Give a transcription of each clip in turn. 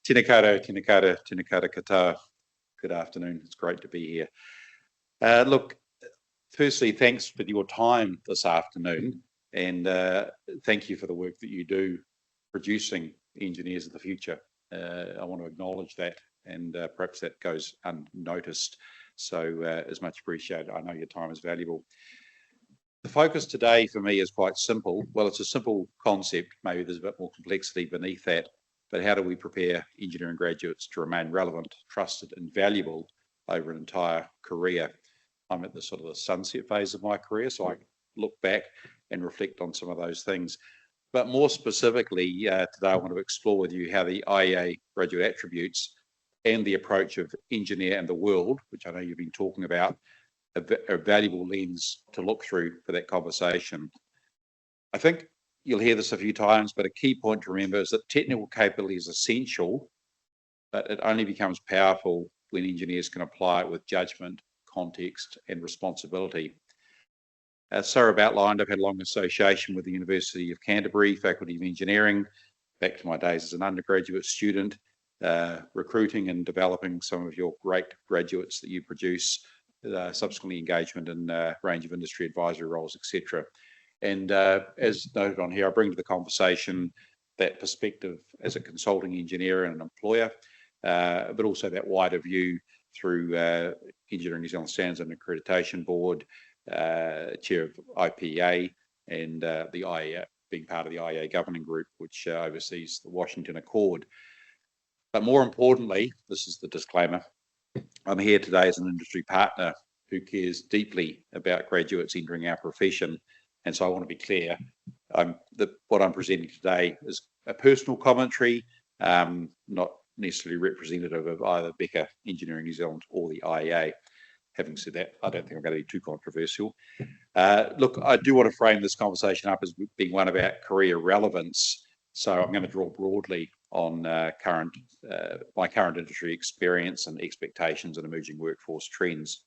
Tēnā koutou, tēnā koutou, tēnā koutou katoa. Good afternoon. It's great to be here. Look, firstly, thanks for your time this afternoon, and thank you for the work that you do producing engineers of the future. I want to acknowledge that, and perhaps that goes unnoticed. So it's much appreciated. I know your time is valuable. The focus today for me is quite simple. Well, it's a simple concept. Maybe there's a bit more complexity beneath that. But how do we prepare engineering graduates to remain relevant, trusted and valuable over an entire career? I'm at the sort of the sunset phase of my career, so I look back and reflect on some of those things. But more specifically, today I want to explore with you how the IEA graduate attributes and the approach of engineer and the world, which I know you've been talking about, a valuable lens to look through for that conversation. I think you'll hear this a few times, but a key point to remember is that technical capability is essential, but it only becomes powerful when engineers can apply it with judgment, context, and responsibility. As Sarah outlined, I've had a long association with the University of Canterbury, Faculty of Engineering, back to my days as an undergraduate student, recruiting and developing some of your great graduates that you produce, subsequently engagement in a range of industry advisory roles, etc. And as noted on here, I bring to the conversation that perspective as a consulting engineer and an employer, but also that wider view through Engineering New Zealand Standards and Accreditation Board, chair of IPA, and the IEA, being part of the IEA governing group, which oversees the Washington Accord. But more importantly, this is the disclaimer, I'm here today as an industry partner who cares deeply about graduates entering our profession. And so I want to be clear, what I'm presenting today is a personal commentary, not necessarily representative of either Becker Engineering New Zealand or the IEA. Having said that, I don't think I'm going to be too controversial. Look, I do want to frame this conversation up as being one about career relevance. So I'm going to draw broadly on my current industry experience and expectations and emerging workforce trends.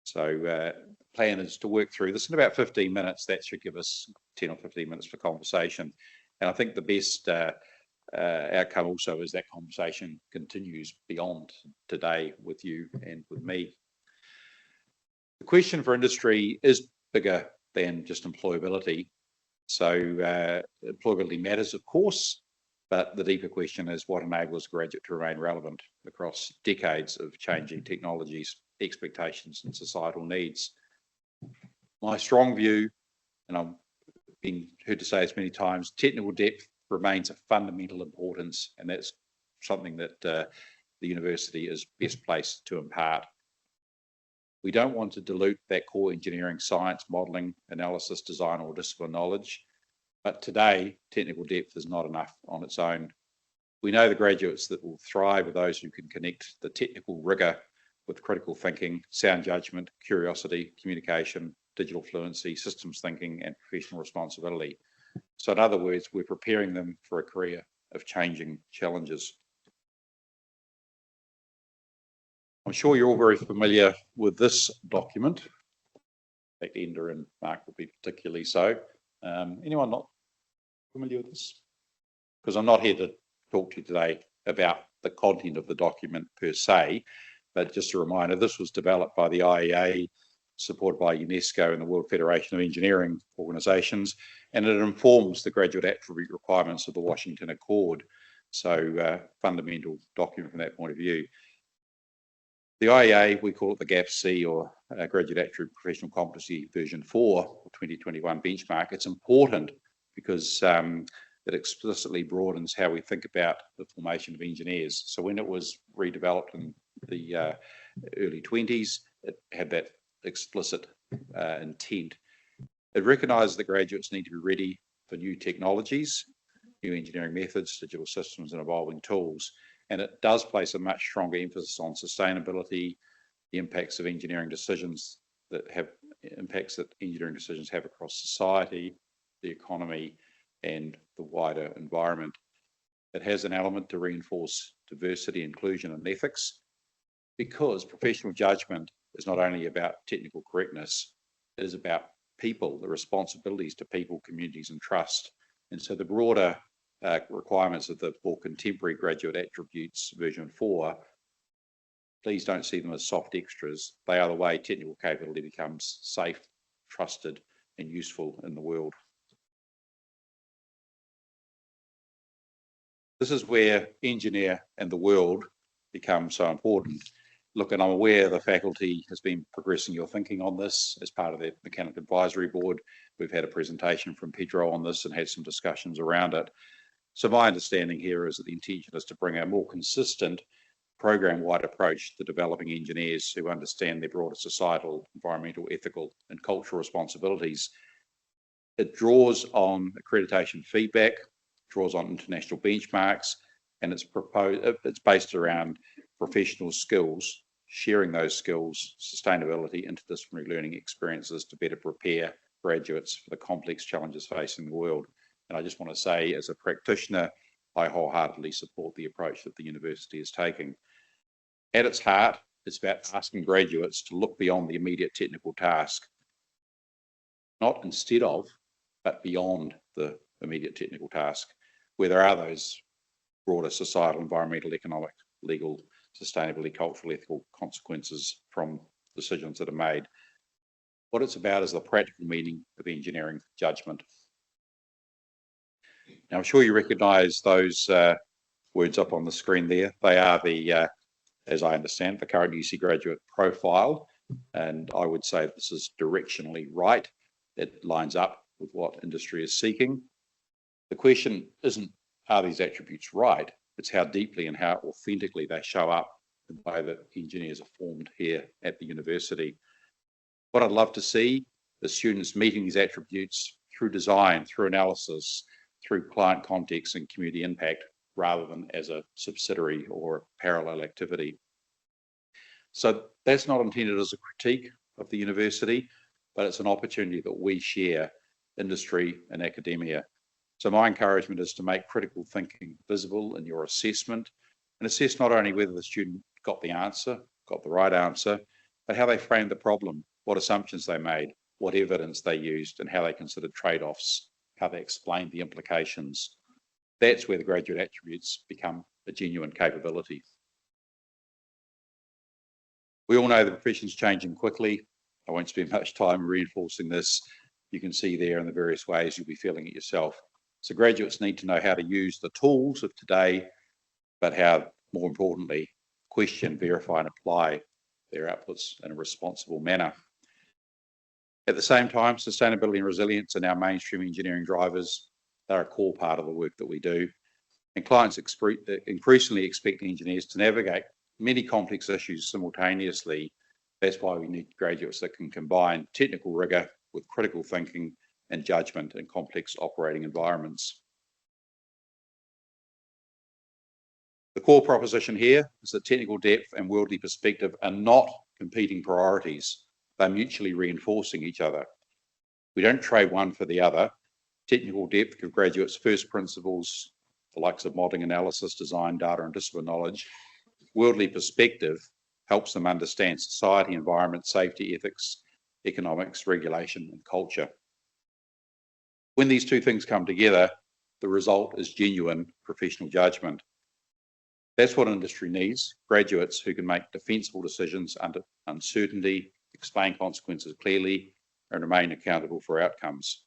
So the plan is to work through this in about 15 minutes. That should give us 10 or 15 minutes for conversation. And I think the best outcome also is that conversation continues beyond today with you and with me. The question for industry is bigger than just employability. So employability matters, of course, but the deeper question is what enables a graduate to remain relevant across decades of changing technologies, expectations and societal needs. My strong view, and I've been heard to say this many times, technical depth remains of fundamental importance, and that's something that the university is best placed to impart. We don't want to dilute that core engineering, science, modelling, analysis, design or discipline knowledge, but today technical depth is not enough on its own. We know the graduates that will thrive are those who can connect the technical rigour with critical thinking, sound judgment, curiosity, communication, digital fluency, systems thinking and professional responsibility. So in other words, we're preparing them for a career of changing challenges. I'm sure you're all very familiar with this document. In fact, Enda and Mark will be particularly so. Anyone not familiar with this? Because I'm not here to talk to you today about the content of the document per se, but just a reminder, this was developed by the IEA, supported by UNESCO and the World Federation of Engineering organisations, and it informs the graduate attribute requirements of the Washington Accord. So fundamental document from that point of view. The IEA, we call it the GAP-C, or Graduate Attribute Professional Competency version 4, or 2021 benchmark. It's important because it explicitly broadens how we think about the formation of engineers. So when it was redeveloped in the early 20s, it had that explicit intent. It recognises that graduates need to be ready for new technologies, new engineering methods, digital systems and evolving tools. And it does place a much stronger emphasis on sustainability, the impacts of engineering decisions that have impacts that engineering decisions have across society, the economy, and the wider environment. It has an element to reinforce diversity, inclusion, and ethics, because professional judgment is not only about technical correctness, it is about people, the responsibilities to people, communities, and trust. And so the broader requirements of the more contemporary graduate attributes version 4, please don't see them as soft extras. They are the way technical capability becomes safe, trusted, and useful in the world. This is where engineer and the world become so important. Look, and I'm aware the faculty has been progressing your thinking on this as part of the Mechanical Advisory Board. We've had a presentation from Pedro on this and had some discussions around it. So my understanding here is that the intention is to bring a more consistent program-wide approach to developing engineers who understand their broader societal, environmental, ethical, and cultural responsibilities. It draws on accreditation feedback, draws on international benchmarks, and it's based around professional skills, sharing those skills, sustainability, interdisciplinary learning experiences to better prepare graduates for the complex challenges facing the world. And I just want to say, as a practitioner, I wholeheartedly support the approach that the university is taking. At its heart, it's about asking graduates to look beyond the immediate technical task, not instead of, but beyond the immediate technical task, where there are those broader societal, environmental, economic, legal, sustainability, cultural, ethical consequences from decisions that are made. What it's about is the practical meaning of engineering judgment. Now, I'm sure you recognise those words up on the screen there. They are the, as I understand, the current UC graduate profile, and I would say this is directionally right. It lines up with what industry is seeking. The question isn't, are these attributes right? It's how deeply and how authentically they show up in the way that engineers are formed here at the university. What I'd love to see is students meeting these attributes through design, through analysis, through client context and community impact, rather than as a subsidiary or parallel activity. So that's not intended as a critique of the university, but it's an opportunity that we share, industry and academia. So my encouragement is to make critical thinking visible in your assessment, and assess not only whether the student got the right answer, but how they framed the problem, what assumptions they made, what evidence they used, and how they considered trade-offs, how they explained the implications. That's where the graduate attributes become a genuine capability. We all know the profession's changing quickly. I won't spend much time reinforcing this. You can see there in the various ways you'll be feeling it yourself. So graduates need to know how to use the tools of today, but how, more importantly, question, verify, and apply their outputs in a responsible manner. At the same time, sustainability and resilience are now mainstream engineering drivers. They're a core part of the work that we do. And clients increasingly expect engineers to navigate many complex issues simultaneously. That's why we need graduates that can combine technical rigor with critical thinking and judgment in complex operating environments. The core proposition here is that technical depth and worldly perspective are not competing priorities. They're mutually reinforcing each other. We don't trade one for the other. Technical depth gives graduates first principles, the likes of modelling, analysis, design, data, and discipline knowledge. Worldly perspective helps them understand society, environment, safety, ethics, economics, regulation, and culture. When these two things come together, the result is genuine professional judgment. That's what industry needs, graduates who can make defensible decisions under uncertainty, explain consequences clearly, and remain accountable for outcomes.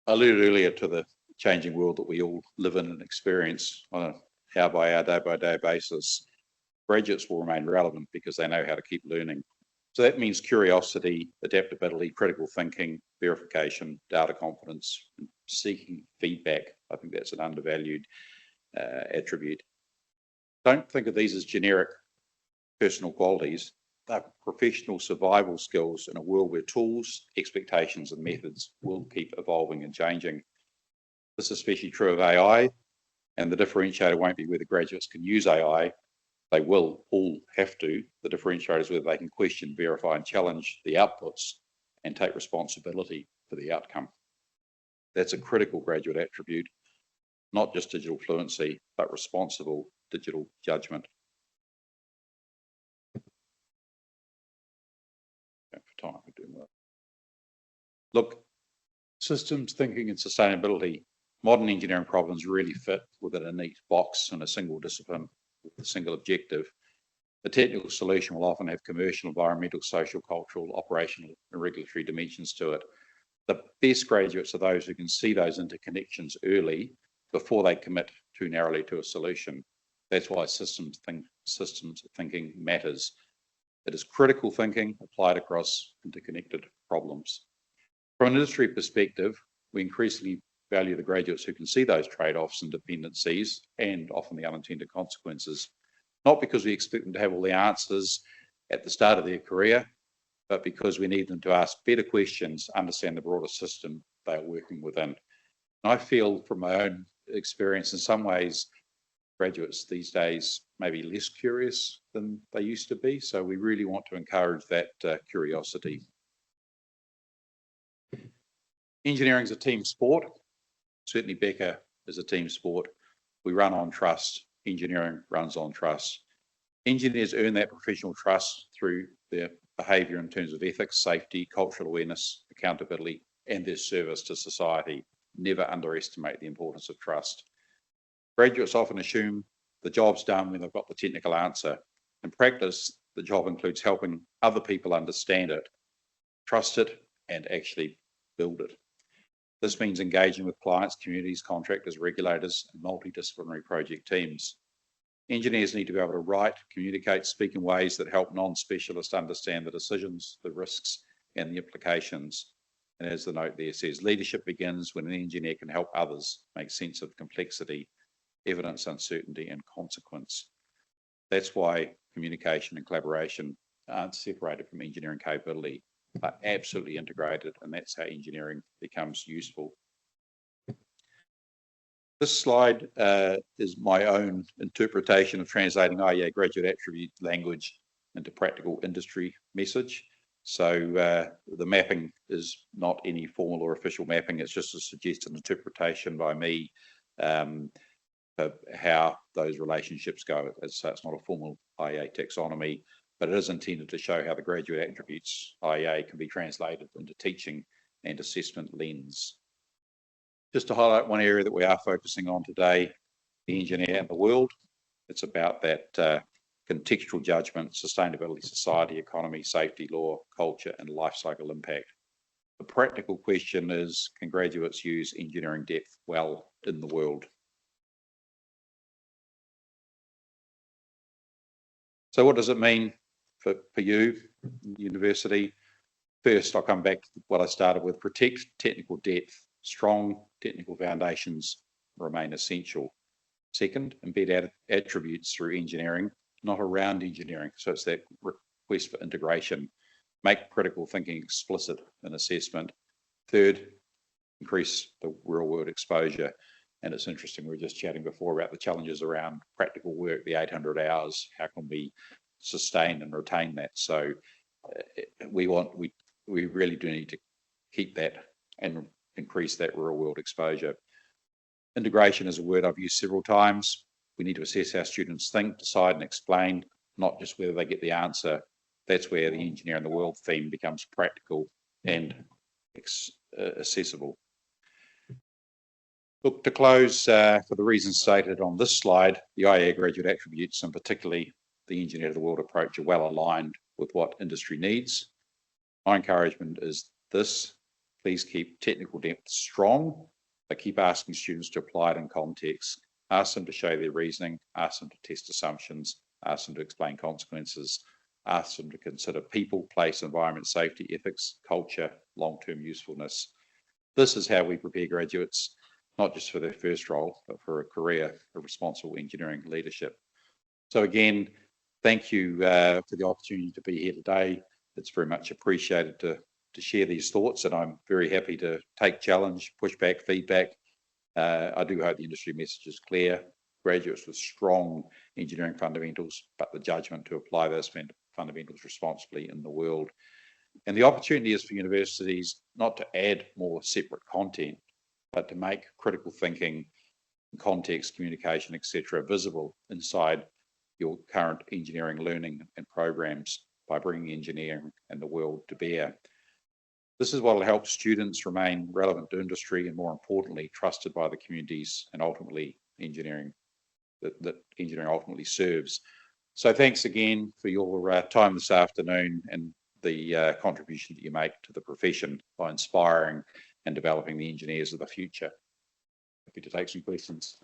I alluded earlier to the changing world that we all live in and experience on a hour-by-hour, day-by-day basis. Graduates will remain relevant because they know how to keep learning. So that means curiosity, adaptability, critical thinking, verification, data confidence, and seeking feedback. I think that's an undervalued attribute. Don't think of these as generic personal qualities. They're professional survival skills in a world where tools, expectations, and methods will keep evolving and changing. This is especially true of AI, and the differentiator won't be whether graduates can use AI. They will all have to. The differentiator is whether they can question, verify, and challenge the outputs and take responsibility for the outcome. That's a critical graduate attribute, not just digital fluency, but responsible digital judgment. For time, we're doing well. Look, systems thinking and sustainability Modern engineering problems really fit within a neat box in a single discipline with a single objective. The technical solution will often have commercial, environmental, social, cultural, operational, and regulatory dimensions to it. The best graduates are those who can see those interconnections early before they commit too narrowly to a solution. That's why systems thinking matters. It is critical thinking applied across interconnected problems. From an industry perspective, we increasingly value the graduates who can see those trade-offs and dependencies and often the unintended consequences, not because we expect them to have all the answers at the start of their career, but because we need them to ask better questions, understand the broader system they are working within. And I feel from my own experience, in some ways, graduates these days may be less curious than they used to be. So we really want to encourage that curiosity. Engineering is a team sport. Certainly Becker is a team sport. We run on trust. Engineering runs on trust. Engineers earn that professional trust through their behaviour in terms of ethics, safety, cultural awareness, accountability, and their service to society. Never underestimate the importance of trust. Graduates often assume the job's done when they've got the technical answer. In practice, the job includes helping other people understand it, trust it, and actually build it. This means engaging with clients, communities, contractors, regulators, and multidisciplinary project teams. Engineers need to be able to write, communicate, speak in ways that help non-specialists understand the decisions, the risks, and the implications. And as the note there says, leadership begins when an engineer can help others make sense of complexity, evidence, uncertainty, and consequence. That's why communication and collaboration aren't separated from engineering capability, are absolutely integrated, and that's how engineering becomes useful. This slide is my own interpretation of translating IEA graduate attribute language into practical industry message. So the mapping is not any formal or official mapping, it's just a suggested interpretation by me of how those relationships go. So it's not a formal IEA taxonomy, but it is intended to show how the graduate attributes IEA can be translated into teaching and assessment lens. Just to highlight one area that we are focusing on today, the engineer and the world. It's about that contextual judgment, sustainability, society, economy, safety, law, culture, and life cycle impact. The practical question is, can graduates use engineering depth well in the world? So what does it mean for you, university? First, I'll come back to what I started with. Protect technical depth. Strong technical foundations remain essential. Second, embed attributes through engineering, not around engineering. So it's that request for integration. Make critical thinking explicit in assessment. Third, increase the real world exposure. And it's interesting, we were just chatting before about the challenges around practical work, the 800 hours, how can we sustain and retain that? So we really do need to keep that and increase that real world exposure. Integration is a word I've used several times. We need to assess how students think, decide and explain, not just whether they get the answer. That's where the engineer in the world theme becomes practical and accessible. Look, to close, for the reasons stated on this slide, the IEA graduate attributes, and particularly the engineer of the world approach, are well aligned with what industry needs. My encouragement is this: please keep technical depth strong, but keep asking students to apply it in context. Ask them to show their reasoning, ask them to test assumptions, ask them to explain consequences, ask them to consider people, place, environment, safety, ethics, culture, long-term usefulness. This is how we prepare graduates, not just for their first role, but for a career of responsible engineering leadership. So again, thank you for the opportunity to be here today. It's very much appreciated to share these thoughts, and I'm very happy to take challenge, pushback, feedback. I do hope the industry message is clear. Graduates with strong engineering fundamentals, but the judgment to apply those fundamentals responsibly in the world. And the opportunity is for universities not to add more separate content, but to make critical thinking, context, communication, etc., visible inside your current engineering learning and programs by bringing engineering and the world to bear. This is what will help students remain relevant to industry and, more importantly, trusted by the communities and ultimately engineering that engineering ultimately serves. So thanks again for your time this afternoon and the contribution that you make to the profession by inspiring and developing the engineers of the future. Happy to take some questions.